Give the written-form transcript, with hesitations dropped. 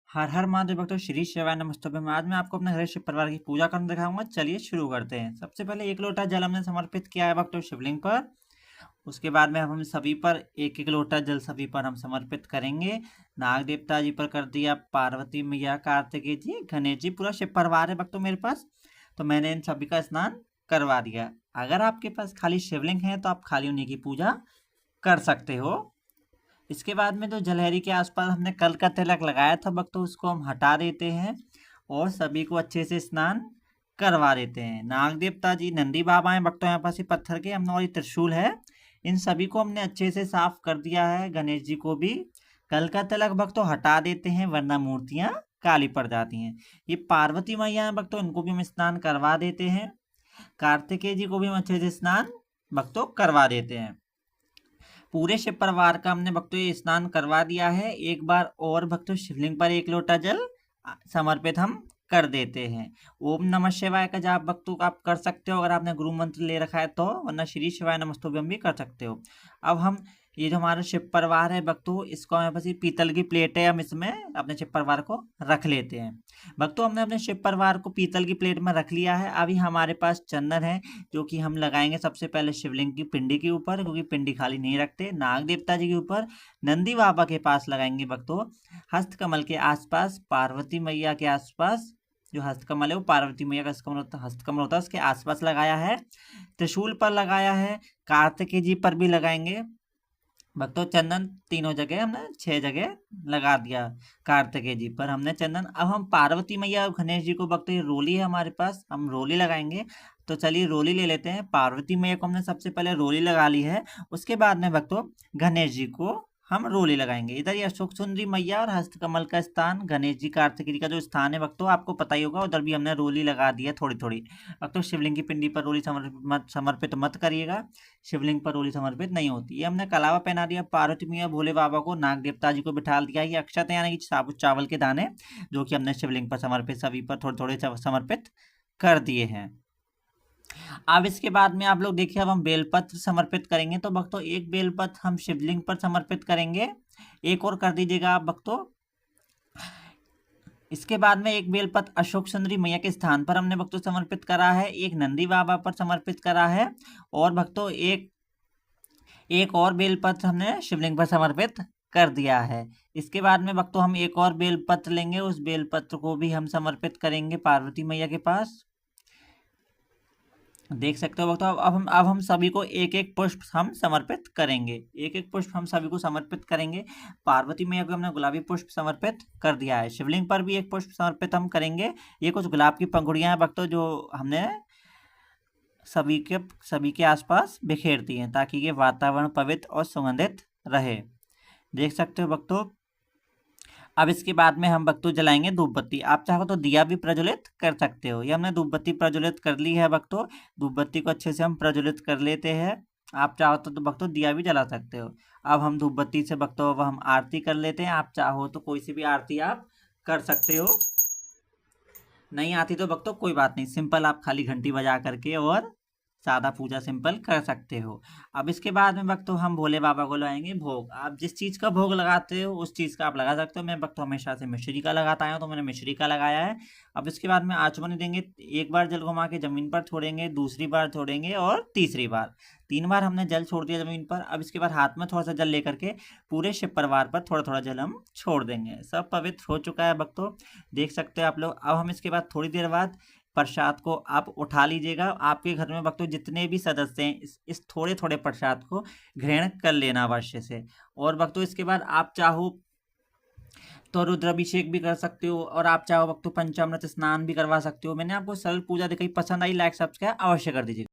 हर हर महादेव भक्तों, श्री शिवाय नमस्तुभ्यम। आज मैं आपको अपने घर शिव परिवार की पूजा करना दिखाऊंगा। चलिए शुरू करते हैं। सबसे पहले 1 लोटा जल हमने समर्पित किया है भक्तों शिवलिंग पर। उसके बाद में हम सभी पर एक एक लोटा जल सभी पर हम समर्पित करेंगे। नाग देवता जी पर कर दिया, पार्वती मैया, कार्तिकेय जी, गणेश जी, पूरा शिव परिवार है भक्तों मेरे पास, तो मैंने इन सभी का स्नान करवा दिया। अगर आपके पास खाली शिवलिंग है तो आप खाली उन्हीं की पूजा कर सकते हो। इसके बाद में जो जलहरी के आसपास हमने कल का तिलक लगाया था भक्तों, उसको हम हटा देते हैं और सभी को अच्छे से स्नान करवा देते हैं। नाग देवता जी, नंदी बाबा हैं भक्तों यहाँ पास, ये पत्थर के हमने, और ये त्रिशूल है, इन सभी को हमने अच्छे से साफ कर दिया है। गणेश जी को भी कल का तिलक भक्तों हटा देते हैं, वरना मूर्तियां काली पड़ जाती हैं। ये पार्वती मैया हैं भक्तों, इनको भी हम स्नान करवा देते हैं। कार्तिकेय जी को भी हम अच्छे से स्नान भक्तों करवा देते हैं। पूरे शिव परिवार का हमने भक्तों ये स्नान करवा दिया है। एक बार और भक्तों शिवलिंग पर 1 लोटा जल समर्पित हम कर देते हैं। ओम नमः शिवाय का जाप भक्तों आप कर सकते हो अगर आपने गुरु मंत्र ले रखा है तो, वरना श्री शिवाय नमस्तुभ्यम भी कर सकते हो। अब हम ये जो हमारा शिव परिवार है भक्तों, इसको हमें बस ये पीतल की प्लेट है, हम इसमें अपने शिव परिवार को रख लेते हैं। भक्तों हमने अपने शिव परिवार को पीतल की प्लेट में रख लिया है। अभी हमारे पास चंदन है, जो कि हम लगाएंगे सबसे पहले शिवलिंग की पिंडी के ऊपर, क्योंकि पिंडी खाली नहीं रखते। नाग देवता जी के ऊपर, नंदी बाबा के पास लगाएंगे भक्तों, हस्तकमल के आसपास, पार्वती मैया के आसपास, जो हस्तकमल है वो पार्वती मैया का हस्तकमल होता है, उसके आसपास लगाया है। त्रिशूल पर लगाया है, कार्तिकेय जी पर भी लगाएंगे भक्तों। चंदन तीनों जगह हमने 6 जगह लगा दिया। कार्तिकेय जी पर हमने चंदन। अब हम पार्वती मैया और गणेश जी को भक्तों, ये रोली है हमारे पास, हम रोली लगाएंगे। तो चलिए रोली ले लेते हैं। पार्वती मैया को हमने सबसे पहले रोली लगा ली है, उसके बाद में भक्तों गणेश जी को हम रोली लगाएंगे। इधर ये अशोक सुंदरी मैया और हस्तकमल का स्थान, गणेश जी कार्तिकेय जी का जो स्थान है भक्तों आपको पता ही होगा, उधर भी हमने रोली लगा दी है थोड़ी थोड़ी। भक्तों शिवलिंग की पिंडी पर रोली समर्पित मत करिएगा, शिवलिंग पर रोली समर्पित नहीं होती। ये हमने कलावा पहना दिया पार्वती मैया भोले बाबा को, नाग देवता जी को बिठा दिया। ये अक्षत यानी कि साबुत चावल के दाने, जो कि हमने शिवलिंग पर समर्पित सभी पर थोड़े थोड़े समर्पित कर दिए हैं। अब इसके बाद में आप लोग देखिए, अब हम बेलपत्र समर्पित करेंगे। तो भक्तों एक बेलपत्र हम शिवलिंग पर समर्पित करेंगे, एक और कर दीजिएगा आप भक्तों। इसके बाद में एक बेलपत्र अशोक सुंदरी मैया के स्थान पर हमने भक्तों समर्पित करा है, एक नंदी बाबा पर समर्पित करा है, और भक्तों एक और बेलपत्र हमने शिवलिंग पर समर्पित कर दिया है। इसके बाद में भक्तों हम एक और बेलपत्र लेंगे, उस बेलपत्र को भी हम समर्पित करेंगे पार्वती मैया के पास। देख सकते हो भक्तों, अब हम सभी को एक एक पुष्प हम समर्पित करेंगे, एक एक पुष्प हम सभी को समर्पित करेंगे। पार्वती मैया को हमने गुलाबी पुष्प समर्पित कर दिया है, शिवलिंग पर भी एक पुष्प समर्पित हम करेंगे। ये कुछ गुलाब की पंखुड़ियां हैं भक्तों, जो हमने सभी के आसपास बिखेर दी हैं, ताकि ये वातावरण पवित्र और सुगंधित रहे। देख सकते हो भक्तों। अब इसके बाद में हम भक्तों जलाएंगे धूप बत्ती। आप चाहो तो दिया भी प्रज्वलित कर सकते हो। ये हमने धूप बत्ती प्रज्वलित कर ली है भक्तों। धूप बत्ती को अच्छे से हम प्रज्वलित कर लेते हैं। आप चाहो तो भक्तों दिया भी जला सकते हो। अब हम धूप बत्ती से भक्तों अब हम आरती कर लेते हैं। आप चाहो तो कोई सी भी आरती आप कर सकते हो, नहीं आती तो भक्तों कोई बात नहीं, सिंपल आप खाली घंटी बजा करके और सादा पूजा सिंपल कर सकते हो। अब इसके बाद में भक्तों हम भोले बाबा को लगाएंगे भोग। आप जिस चीज़ का भोग लगाते हो उस चीज़ का आप लगा सकते हो। मैं भक्तों हमेशा से मिश्री का लगाता आया हूँ, तो मैंने मिश्री का लगाया है। अब इसके बाद में आचमनी देंगे, एक बार जल घुमा के जमीन पर छोड़ेंगे, दूसरी बार छोड़ेंगे और तीसरी बार, 3 बार हमने जल छोड़ दिया जमीन पर। अब इसके बाद हाथ में थोड़ा सा जल लेकर के पूरे शिव परिवार पर थोड़ा थोड़ा जल हम छोड़ देंगे। सब पवित्र हो चुका है भक्तों, देख सकते हो आप लोग। अब हम इसके बाद थोड़ी देर बाद प्रसाद को आप उठा लीजिएगा। आपके घर में भक्तों जितने भी सदस्य हैं, इस थोड़े थोड़े प्रसाद को ग्रहण कर लेना अवश्य से। और भक्तों इसके बाद आप चाहो तो रुद्राभिषेक भी कर सकते हो, और आप चाहो भक्तों पंचामृत स्नान भी करवा सकते हो। मैंने आपको सरल पूजा दिखाई, पसंद आई लाइक सब्सक्राइब अवश्य कर दीजिएगा।